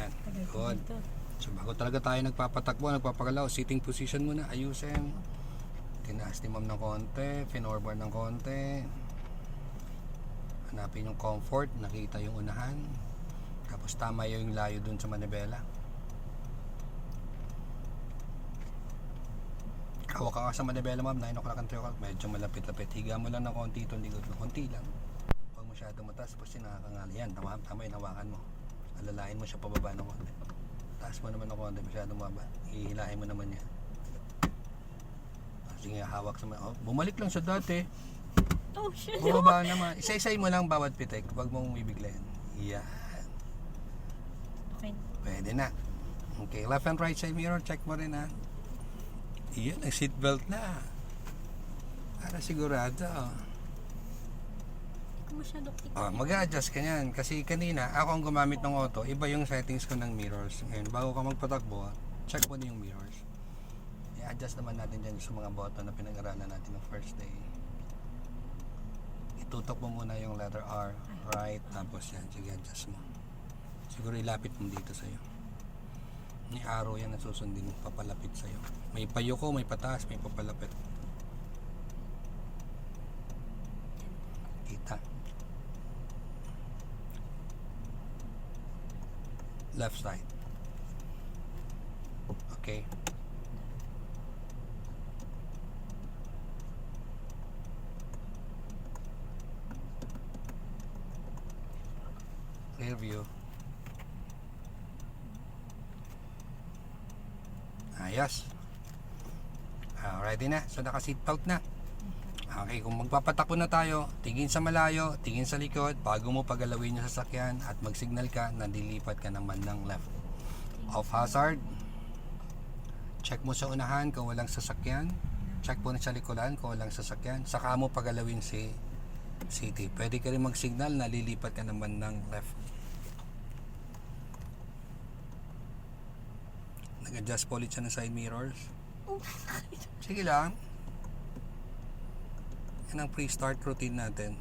Yan. Good. So bago talaga tayo nagpapatakbo, nagpapagalaw, sitting position muna, ayusin. Tinaas ni ma'am ng konti, finorward ng konti. Hanapin yung comfort, nakita yung unahan. Tapos tama yung layo dun sa manibela. Hawak ka sa manibela ma'am, 9 o'clock and 3 o'clock. Medyo malapit-lapit. Higa mo lang ng konti itong likod mo. Konti lang. Huwag masyado mataas, tapos nakakangala. Yan, tama yung hawakan mo. Alalain mo siya pababa ng konti. Taas mo naman ng konti, masyadong mababa. Ihilahin mo naman yan. Sige, hawak sa mga. Oh, bumalik lang sa dati. Oh, shit. Bumaba naman. Isa-isay mo lang bawat pitik. Huwag mong bibiglayin. Yan. Okay. Pwede na. Okay, left and right side mirror. Check mo rin ha. Yan, ang seatbelt na. Para sigurado. Masyadong kita. Oh, mag-a-adjust ka yan. Kasi kanina, ako ang gumamit ng auto. Iba yung settings ko ng mirrors. Ngayon, bago ka magpatakbo, check mo din yung mirrors. I-adjust naman natin dyan sa mga button na pinag-aralan natin ng first day. Itutok mo muna yung letter R, right, tapos yan, sige, adjust mo. Siguro ilapit mo dito sa'yo. May arrow yan na susundin mo, papalapit sa'yo. May payuko, may pataas, may papalapit. Kita. Left side. Okay. Rear view. Ayos. Ready na. So naka-seatbelt na. Okay, kung magpapatakbo na tayo, tingin sa malayo, tingin sa likod, bago mo pagalawin yung sasakyan at mag-signal ka, nandilipat ka naman ng left. Off hazard. Check mo sa unahan kung walang sasakyan. Check mo sa likuran kung walang sasakyan. Saka mo pagalawin si city. Pwede ka rin mag-signal, nalilipat ka naman ng left. Nag-adjust po ulit siya ng side mirrors. Sige lang. Yan ang pre-start routine natin.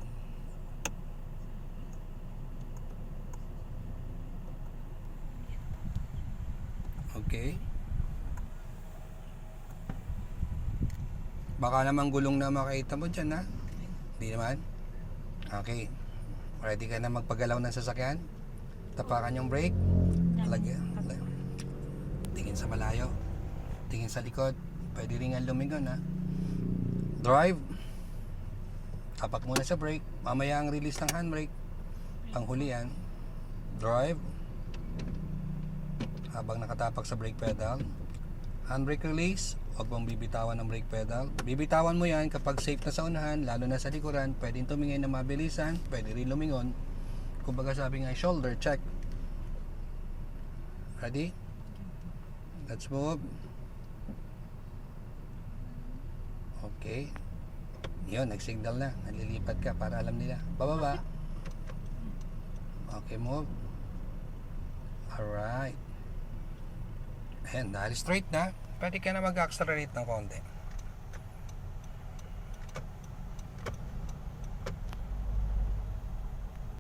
Okay. Baka naman gulong na makita mo dyan ha. Hindi naman. Okay. Ready ka na magpagalaw ng sasakyan? Tapakan yung brake. Lagyan. Tingin sa malayo. Tingin sa likod. Pwede rin ang lumingon ha. Drive. Tapak muna sa brake. Mamaya ang release ng handbrake. Panghuli yan. Drive. Habang nakatapak sa brake pedal. Handbrake release. Huwag mong bibitawan ng brake pedal. Bibitawan mo yan kapag safe na sa unahan, lalo na sa likuran. Pwedeng tumingin na mabilisan. Pwede rin lumingon. Kumbaga sabi nga, shoulder check. Ready? Let's move. Okay. Yun, nag-signal na. Nalilipat ka para alam nila. Bababa. Okay, move. Alright. Ayan, dahil straight na, pwede ka na mag-accelerate ng konti.